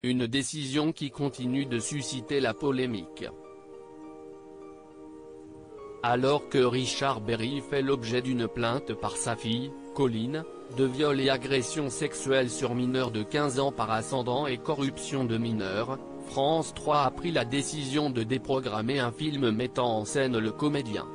une décision qui continue de susciter la polémique. Alors que Richard Berry fait l'objet d'une plainte par sa fille, Colline, de viol et agression sexuelle sur mineur de 15 ans par ascendant et corruption de mineurs, France 3 a pris la décision de déprogrammer un film mettant en scène le comédien.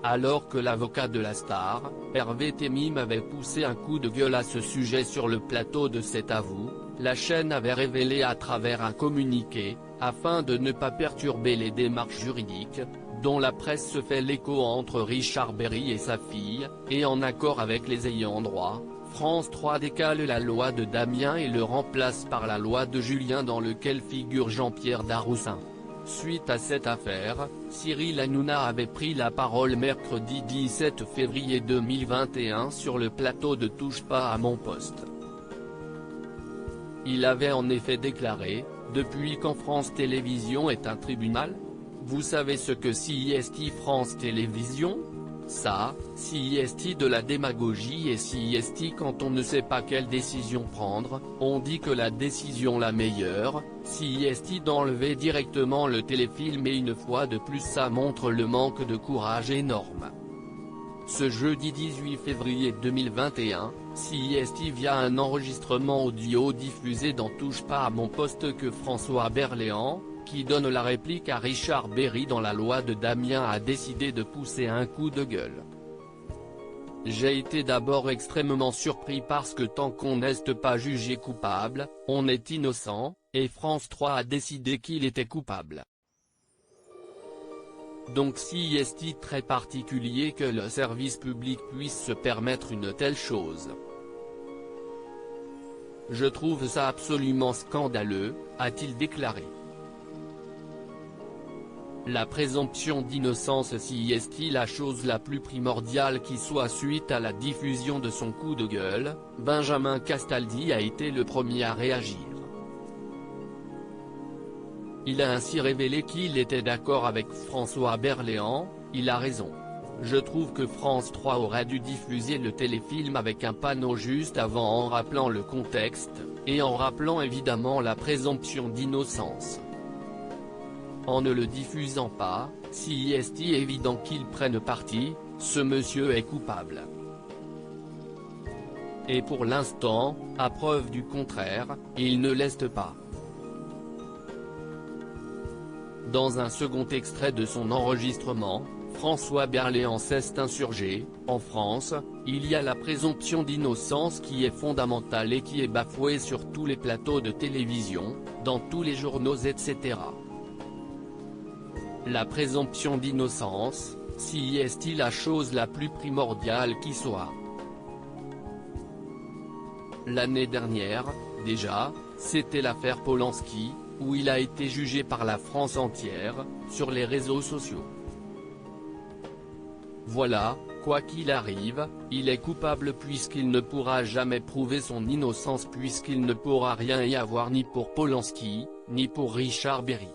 Alors que l'avocat de la star, Hervé Temim avait poussé un coup de gueule à ce sujet sur le plateau de C'est à vous, la chaîne avait révélé à travers un communiqué, afin de ne pas perturber les démarches juridiques, dont la presse se fait l'écho entre Richard Berry et sa fille, et en accord avec les ayants droit, France 3 décale la loi de Damien et le remplace par la loi de Julien dans lequel figure Jean-Pierre Daroussin. Suite à cette affaire, Cyril Hanouna avait pris la parole mercredi 17 février 2021 sur le plateau de Touche pas à mon poste. Il avait en effet déclaré, « Depuis quand France Télévisions est un tribunal ? Vous savez ce que CIST France Télévisions ? Ça, CIST de la démagogie et CIST quand on ne sait pas quelle décision prendre, on dit que la décision la meilleure, CIST d'enlever directement le téléfilm et une fois de plus ça montre le manque de courage énorme. » Ce jeudi 18 février 2021, CIST via un enregistrement audio diffusé dans Touche pas à mon poste que François Berléand, qui donne la réplique à Richard Berry dans la loi de Damien a décidé de pousser un coup de gueule. J'ai été d'abord extrêmement surpris parce que tant qu'on n'est pas jugé coupable, on est innocent, et France 3 a décidé qu'il était coupable. Donc si est très particulier que le service public puisse se permettre une telle chose. Je trouve ça absolument scandaleux, a-t-il déclaré. La présomption d'innocence si est la chose la plus primordiale qui soit suite à la diffusion de son coup de gueule, Benjamin Castaldi a été le premier à réagir. Il a ainsi révélé qu'il était d'accord avec François Berléand, il a raison. Je trouve que France 3 aurait dû diffuser le téléfilm avec un panneau juste avant en rappelant le contexte, et en rappelant évidemment la présomption d'innocence. En ne le diffusant pas, si est évident qu'ils prennent parti, ce monsieur est coupable. Et pour l'instant, à preuve du contraire, il ne l'est pas. Dans un second extrait de son enregistrement, François Berléand s'est insurgé, en France, il y a la présomption d'innocence qui est fondamentale et qui est bafouée sur tous les plateaux de télévision, dans tous les journaux etc. La présomption d'innocence, si est la chose la plus primordiale qui soit. L'année dernière, déjà, c'était l'affaire Polanski, où il a été jugé par la France entière, sur les réseaux sociaux. Voilà, quoi qu'il arrive, il est coupable puisqu'il ne pourra jamais prouver son innocence puisqu'il ne pourra rien y avoir ni pour Polanski, ni pour Richard Berry.